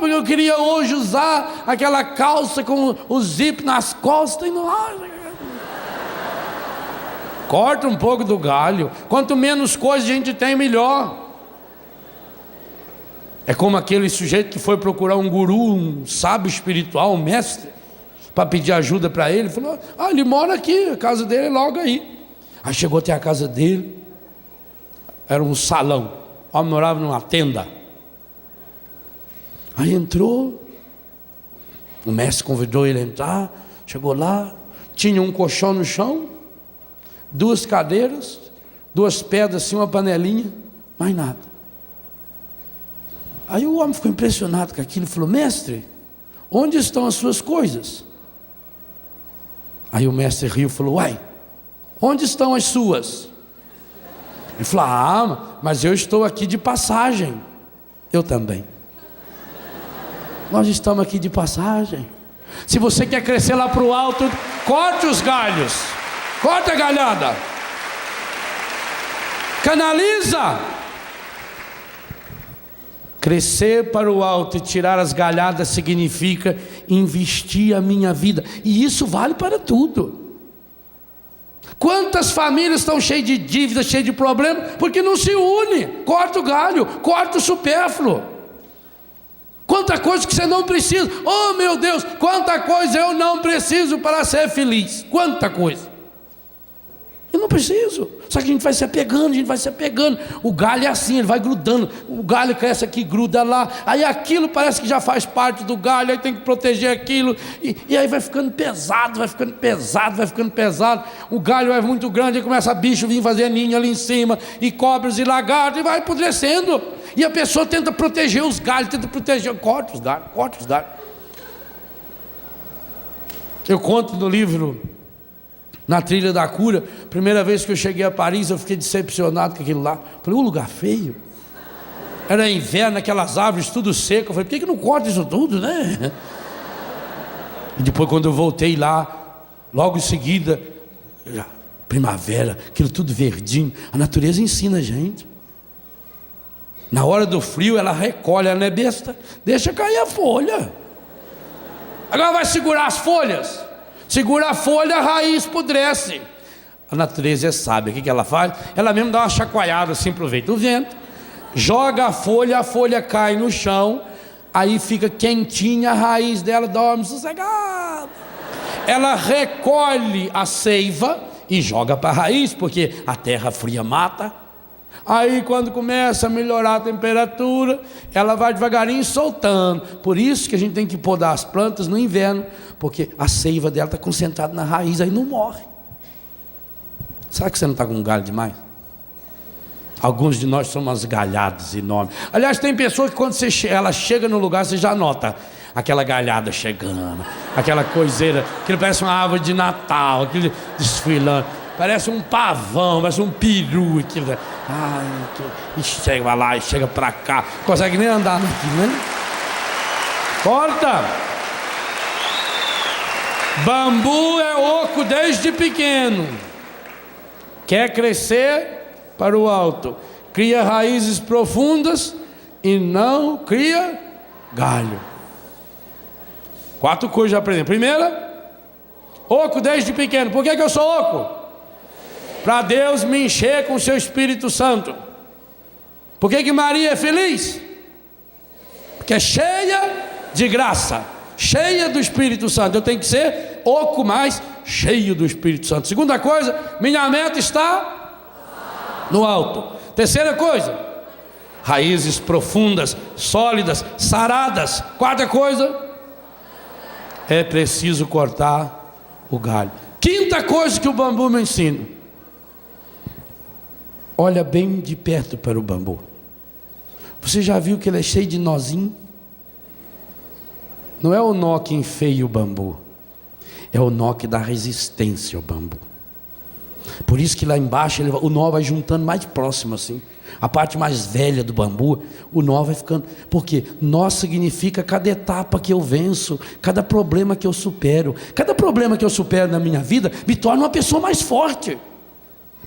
Porque eu queria hoje usar aquela calça com o zip nas costas e não. Corta um pouco do galho. Quanto menos coisa a gente tem, melhor. É como aquele sujeito que foi procurar um guru, um sábio espiritual, um mestre, para pedir ajuda para ele. Falou, ele mora aqui, a casa dele é logo aí. Aí chegou até a casa dele, era um salão, o homem morava numa tenda. Aí entrou, o mestre convidou ele a entrar, chegou lá, tinha um colchão no chão, 2 cadeiras, 2 pedras assim, uma panelinha, mais nada. Aí o homem ficou impressionado com aquilo e falou, mestre, onde estão as suas coisas? Aí o mestre riu e falou, onde estão as suas? Ele falou, mas eu estou aqui de passagem. Eu também. Nós estamos aqui de passagem. Se você quer crescer lá para o alto, corte os galhos, corta a galhada, canaliza. Crescer para o alto e tirar as galhadas significa investir a minha vida, e isso vale para tudo. Quantas famílias estão cheias de dívidas, cheias de problemas, porque não se une? Corta o galho, corta o supérfluo. Quanta coisa que você não precisa. Oh meu Deus, quanta coisa eu não preciso para ser feliz. Quanta coisa. Eu não preciso. Só que a gente vai se apegando, O galho é assim, ele vai grudando. O galho cresce aqui, gruda lá. Aí aquilo parece que já faz parte do galho. Aí tem que proteger aquilo. E aí vai ficando pesado, O galho é muito grande, aí começa bicho vir fazer ninho ali em cima. E cobras e lagartos, e vai apodrecendo. E a pessoa tenta proteger os galhos, corta os galhos. Eu conto no livro Na Trilha da Cura, primeira vez que eu cheguei a Paris, eu fiquei decepcionado com aquilo lá. Falei, um lugar feio. Era inverno, aquelas árvores tudo seco. Eu falei, por que não corta isso tudo, né? E depois, quando eu voltei lá, logo em seguida, primavera, aquilo tudo verdinho. A natureza ensina a gente. Na hora do frio, ela recolhe, ela não é besta, deixa cair a folha. Agora vai segurar as folhas. Segura a folha, a raiz apodrece. A natureza é sábia, o que ela faz? Ela mesmo dá uma chacoalhada assim, aproveita o vento, joga a folha cai no chão, aí fica quentinha, a raiz dela dorme sossegada. Ela recolhe a seiva e joga para a raiz, porque a terra fria mata. Aí quando começa a melhorar a temperatura, ela vai devagarinho soltando. Por isso que a gente tem que podar as plantas no inverno, porque a seiva dela está concentrada na raiz, aí não morre. Será que você não está com um galho demais? Alguns de nós somos umas galhadas enormes. Aliás, tem pessoas que quando ela chega no lugar, você já nota. aquela galhada chegando, aquela coiseira, aquilo parece uma árvore de Natal, aquele desfilando, parece um pavão, parece um peru, aquilo. E chega lá, e chega pra cá, não consegue nem andar naquilo, né? Corta! Bambu é oco desde pequeno, quer crescer para o alto, cria raízes profundas e não cria galho. 4 coisas já aprendi. Primeira, oco desde pequeno. Por que eu sou oco? Para Deus me encher com o seu Espírito Santo. Por que Maria é feliz? Porque é cheia de graça, cheia do Espírito Santo. Eu tenho que ser oco, mas cheio do Espírito Santo. Segunda coisa, minha meta está no alto. Terceira coisa, raízes profundas, sólidas, saradas. Quarta coisa, é preciso cortar o galho. Quinta coisa que o bambu me ensina: olha bem de perto para o bambu. Você já viu que ele é cheio de nozinho? Não é o nó que enfeia o bambu, é o nó que dá resistência ao bambu. Por isso que lá embaixo o nó vai juntando mais próximo assim. A parte mais velha do bambu, o nó vai ficando. Porque nó significa cada etapa que eu venço, cada problema que eu supero. Cada problema que eu supero na minha vida me torna uma pessoa mais forte,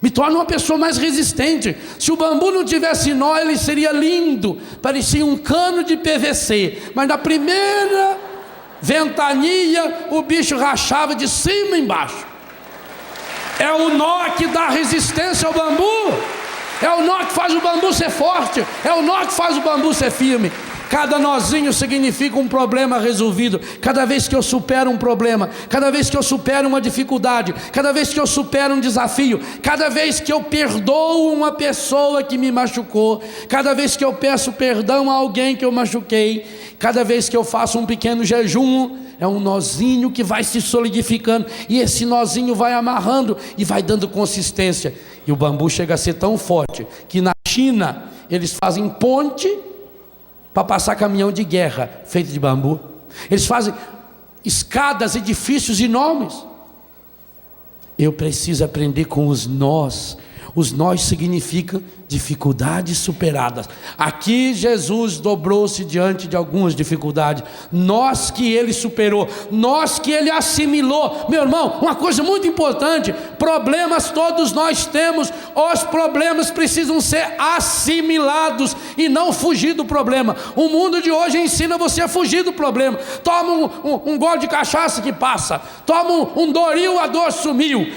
me torna uma pessoa mais resistente. Se o bambu não tivesse nó, ele seria lindo, parecia um cano de PVC, mas na primeira ventania o bicho rachava de cima e embaixo. É o nó que dá resistência ao bambu, é o nó que faz o bambu ser forte, é o nó que faz o bambu ser firme. Cada nozinho significa um problema resolvido. Cada vez que eu supero um problema, cada vez que eu supero uma dificuldade, cada vez que eu supero um desafio, cada vez que eu perdoo uma pessoa que me machucou, cada vez que eu peço perdão a alguém que eu machuquei, cada vez que eu faço um pequeno jejum, é um nozinho que vai se solidificando, e esse nozinho vai amarrando e vai dando consistência. E o bambu chega a ser tão forte que na China eles fazem ponte para passar caminhão de guerra feito de bambu. Eles fazem escadas, edifícios enormes. Eu preciso aprender com os nós. Os nós significam dificuldades superadas. Aqui Jesus dobrou-se diante de algumas dificuldades, nós que ele superou, nós que ele assimilou. Meu irmão, uma coisa muito importante: problemas todos nós temos, os problemas precisam ser assimilados e não fugir do problema. O mundo de hoje ensina você a fugir do problema. Toma um gole de cachaça que passa, toma um Doril, a dor sumiu.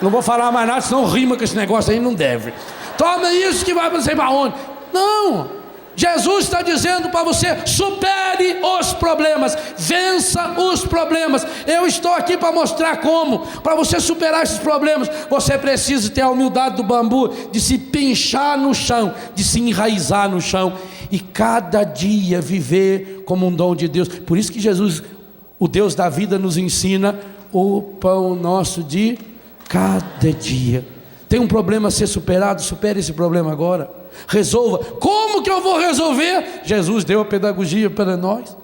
Não vou falar mais nada, senão rima com esse negócio aí, não deve. Toma isso que vai não sei para onde. Não, Jesus está dizendo para você: supere os problemas, vença os problemas. Eu estou aqui para mostrar como. Para você superar esses problemas, você precisa ter a humildade do bambu, de se pinchar no chão, de se enraizar no chão, e cada dia viver como um dom de Deus. Por isso que Jesus, o Deus da vida, nos ensina o pão nosso de cada dia. Tem um problema a ser superado, supere esse problema agora, resolva. Como que eu vou resolver? Jesus deu a pedagogia para nós.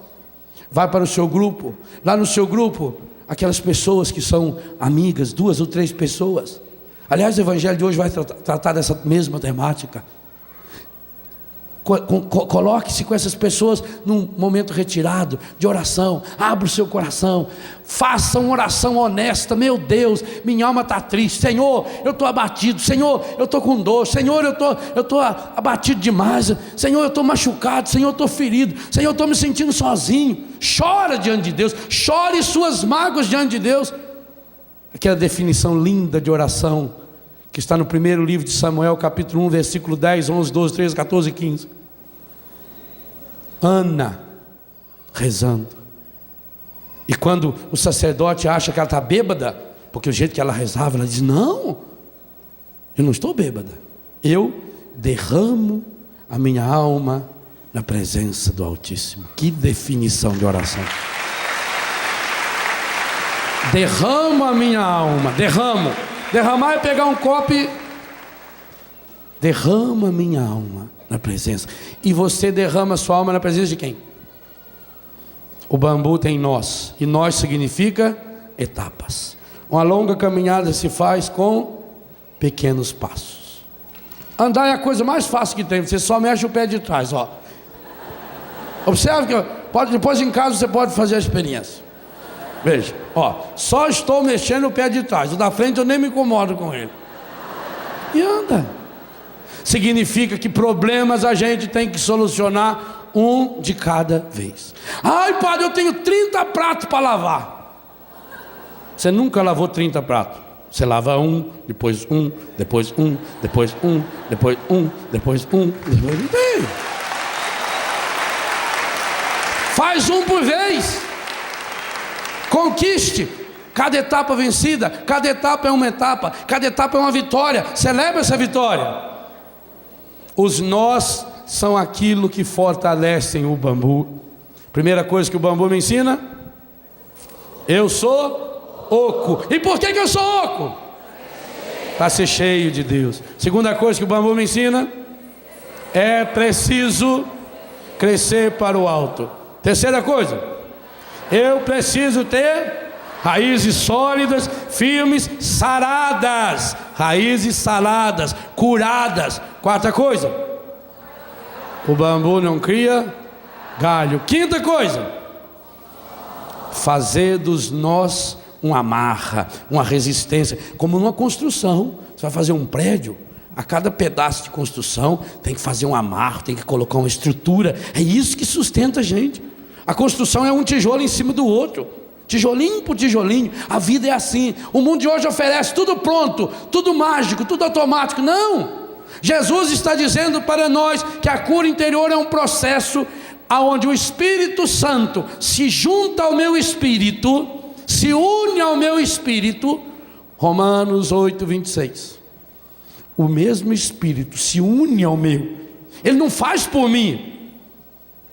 Vai para o seu grupo, lá no seu grupo, aquelas pessoas que são amigas, 2 ou 3 pessoas. Aliás, o evangelho de hoje vai tratar dessa mesma temática. Coloque-se com essas pessoas num momento retirado de oração. Abra o seu coração, faça uma oração honesta. Meu Deus, minha alma está triste. Senhor, eu estou abatido. Senhor, eu estou com dor. Senhor, eu estou abatido demais. Senhor, eu estou machucado. Senhor, eu estou ferido. Senhor, eu estou me sentindo sozinho. Chora diante de Deus, chore suas mágoas diante de Deus. Aquela definição linda de oração que está no primeiro livro de Samuel, capítulo 1, versículo 10, 11, 12, 13, 14 e 15. Ana rezando. E quando o sacerdote acha que ela está bêbada, porque o jeito que ela rezava, ela diz: não, eu não estou bêbada. Eu derramo a minha alma na presença do Altíssimo. Que definição de oração. Derramo a minha alma, derramo. Derramar é pegar um copo e derrama minha alma na presença. E você derrama sua alma na presença de quem? O bambu tem nós, e nós significa etapas. Uma longa caminhada se faz com pequenos passos. Andar é a coisa mais fácil que tem, você só mexe o pé de trás, ó. Observe que depois em casa você pode fazer a experiência. Veja, ó, só estou mexendo o pé de trás, o da frente eu nem me incomodo com ele. E anda. Significa que problemas a gente tem que solucionar um de cada vez. Ai, padre, eu tenho 30 pratos para lavar. Você nunca lavou 30 pratos. Você lava um, depois um, depois um, depois um, depois um, depois um, depois um. Faz um por vez. Conquiste. Cada etapa vencida, cada etapa é uma etapa, cada etapa é uma vitória. Celebre essa vitória. Os nós são aquilo que fortalecem o bambu. Primeira coisa que o bambu me ensina: eu sou oco. E por que eu sou oco? Para ser cheio de Deus. Segunda coisa que o bambu me ensina: é preciso crescer para o alto. Terceira coisa: eu preciso ter raízes sólidas, firmes, saradas. Raízes saradas, curadas. Quarta coisa: o bambu não cria galho. Quinta coisa: fazer dos nós uma amarra, uma resistência. Como numa construção, você vai fazer um prédio, a cada pedaço de construção tem que fazer um amarro, tem que colocar uma estrutura. É isso que sustenta a gente. A construção é um tijolo em cima do outro, tijolinho por tijolinho. A vida é assim. O mundo de hoje oferece tudo pronto, tudo mágico, tudo automático. Não! Jesus está dizendo para nós que a cura interior é um processo onde o Espírito Santo se junta ao meu espírito, se une ao meu espírito. Romanos 8, 26. O mesmo Espírito se une ao meu. Ele não faz por mim.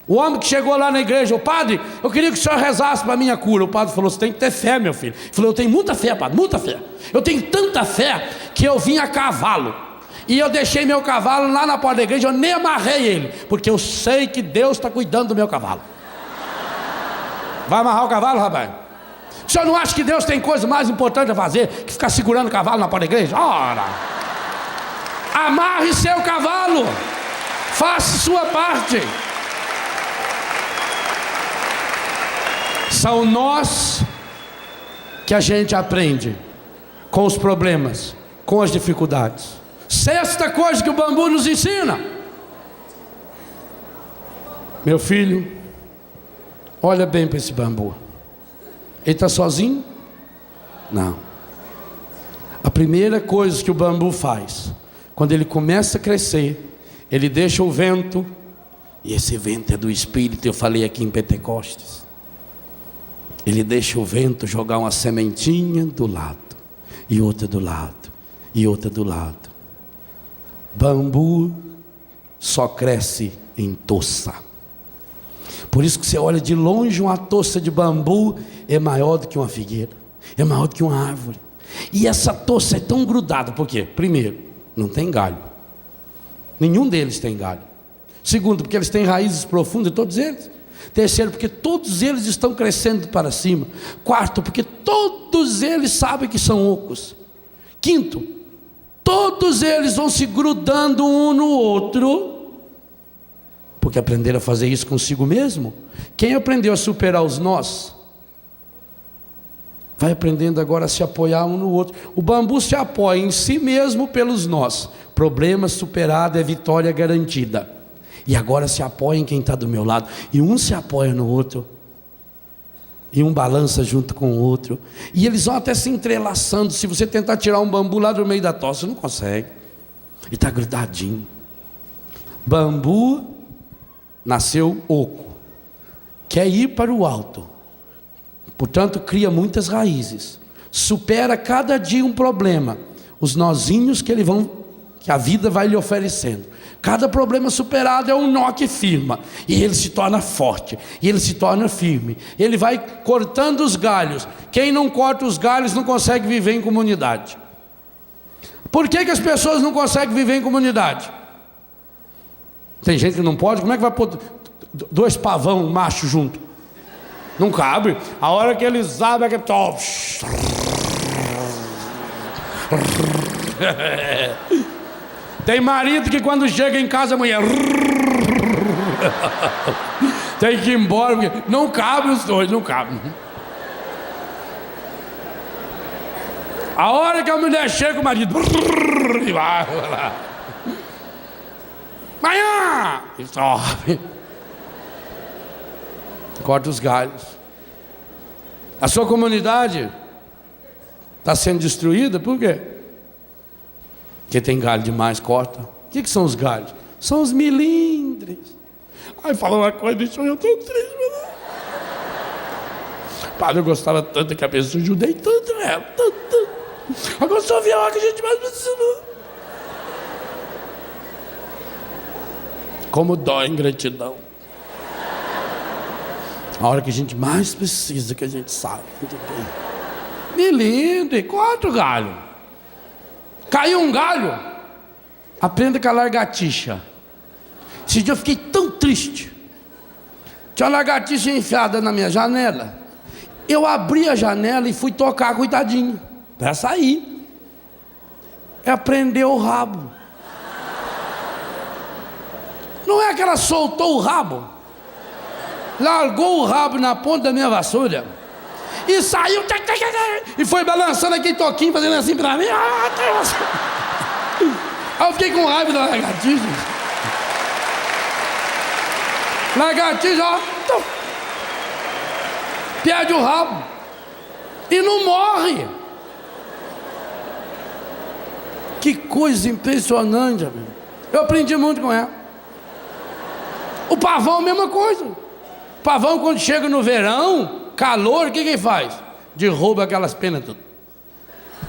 O homem que chegou lá na igreja: o padre, eu queria que o senhor rezasse para a minha cura. O padre falou: você tem que ter fé, meu filho. Ele falou: eu tenho muita fé, padre, muita fé. Eu tenho tanta fé que eu vim a cavalo. E eu deixei meu cavalo lá na porta da igreja, eu nem amarrei ele, porque eu sei que Deus está cuidando do meu cavalo. Vai amarrar o cavalo, rapaz? O senhor não acha que Deus tem coisa mais importante a fazer que ficar segurando o cavalo na porta da igreja? Ora! Amarre seu cavalo, faça sua parte. São nós que a gente aprende com os problemas, com as dificuldades. Sexta coisa que o bambu nos ensina: meu filho, olha bem para esse bambu. Ele está sozinho? Não. A primeira coisa que o bambu faz, quando ele começa a crescer, ele deixa o vento, e esse vento é do Espírito. Eu falei aqui em Pentecostes. Ele deixa o vento jogar uma sementinha do lado, e outra do lado, e outra do lado. Bambu só cresce em toça. Por isso que você olha de longe, uma toça de bambu é maior do que uma figueira, é maior do que uma árvore. E essa toça é tão grudada, por quê? Primeiro, não tem galho. Nenhum deles tem galho. Segundo, porque eles têm raízes profundas, todos eles. Terceiro, porque todos eles estão crescendo para cima. Quarto, porque todos eles sabem que são ocos. Quinto, todos eles vão se grudando um no outro, porque aprenderam a fazer isso consigo mesmo. Quem aprendeu a superar os nós, vai aprendendo agora a se apoiar um no outro. O bambu se apoia em si mesmo pelos nós. Problema superado é vitória garantida. E agora se apoia em quem está do meu lado. E um se apoia no outro, e um balança junto com o outro. E eles vão até se entrelaçando. Se você tentar tirar um bambu lá do meio da toça, você não consegue. Ele está grudadinho. Bambu nasceu oco, quer ir para o alto, portanto cria muitas raízes, supera cada dia um problema, os nozinhos que a vida vai lhe oferecendo. Cada problema superado é um nó que firma, e ele se torna forte, e ele se torna firme. Ele vai cortando os galhos. Quem não corta os galhos não consegue viver em comunidade. Por que as pessoas não conseguem viver em comunidade? Tem gente que não pode. Como é que vai pôr dois pavão macho junto? Não cabe. A hora que eles abrem, é que top. Tem marido que quando chega em casa a mulher tem que ir embora, porque não cabe os dois, não cabe. A hora que a mulher chega, o marido e vai lá. Manhã! E sobe. Corta os galhos. A sua comunidade está sendo destruída, por quê? Porque tem galho demais, corta. O que são os galhos? São os milindres. Ai, fala uma coisa, deixa eu tão triste. Padre, eu gostava tanto que a pessoa, ajudei tanto ela, tanto. Agora só vi a hora que a gente mais precisou. Como dói em gratidão. A hora que a gente mais precisa, que a gente sabe. Milindre, corta o galho. Caiu um galho, aprenda com a lagartixa. Esse dia eu fiquei tão triste. Tinha uma lagartixa enfiada na minha janela. Eu abri a janela e fui tocar, coitadinho, para sair. É prender o rabo. Não é que ela soltou o rabo, largou o rabo na ponta da minha vassoura e saiu e foi balançando aquele toquinho, fazendo assim pra mim. Aí eu fiquei com raiva da lagartixa. Lagartixa, ó, perde o rabo e não morre. Que coisa impressionante, amigo. Eu aprendi muito com ela. O pavão, a mesma coisa. O pavão, quando chega no verão, calor, o que ele faz? Derruba aquelas penas tudo.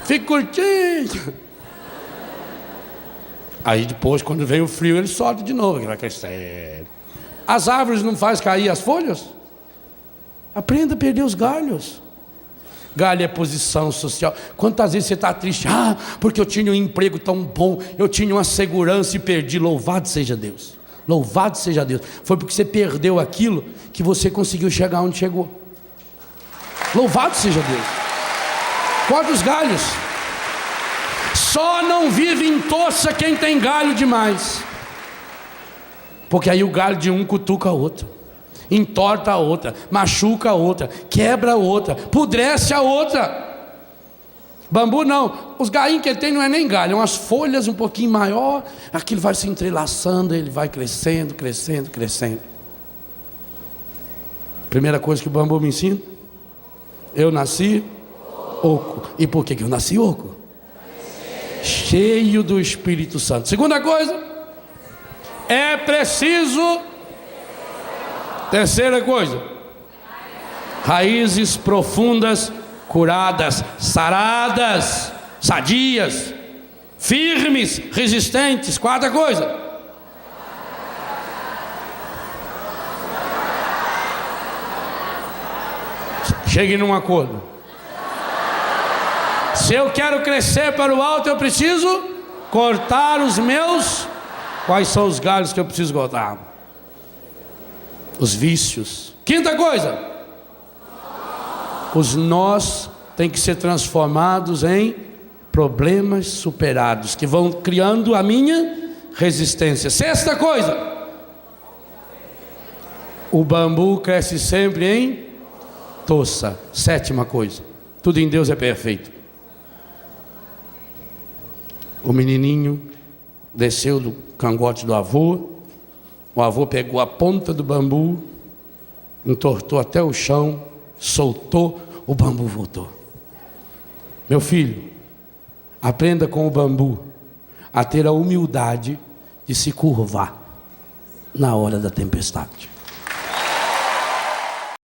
Fica curtindo. Aí depois, quando vem o frio, ele solta de novo, que vai crescer. As árvores não fazem cair as folhas? Aprenda a perder os galhos. Galho é posição social. Quantas vezes você está triste? Ah, porque eu tinha um emprego tão bom, eu tinha uma segurança e perdi. Louvado seja Deus. Louvado seja Deus. Foi porque você perdeu aquilo que você conseguiu chegar onde chegou. Louvado seja Deus. Corta os galhos. Só não vive em toça quem tem galho demais. Porque aí o galho de um cutuca a outro, entorta a outra, machuca a outra, quebra a outra, pudrece a outra. Bambu não, os galhinhos que ele tem não é nem galho, é umas folhas um pouquinho maior, aquilo vai se entrelaçando, ele vai crescendo, crescendo, crescendo. Primeira coisa que o bambu me ensina: eu nasci oco. E por que eu nasci oco? Cheio do Espírito Santo. Segunda coisa, é preciso. Terceira coisa, raízes profundas, curadas, saradas, sadias, firmes, resistentes. Quarta coisa, chegue num acordo. Se eu quero crescer para o alto, eu preciso cortar os meus. Quais são os galhos que eu preciso cortar? Os vícios. Quinta coisa, os nós têm que ser transformados em problemas superados, que vão criando a minha resistência. Sexta coisa, o bambu cresce sempre em toça. Sétima coisa, tudo em Deus é perfeito. O menininho desceu do cangote do avô, o avô pegou a ponta do bambu, entortou até o chão, soltou, o bambu voltou. Meu filho, aprenda com o bambu a ter a humildade de se curvar na hora da tempestade.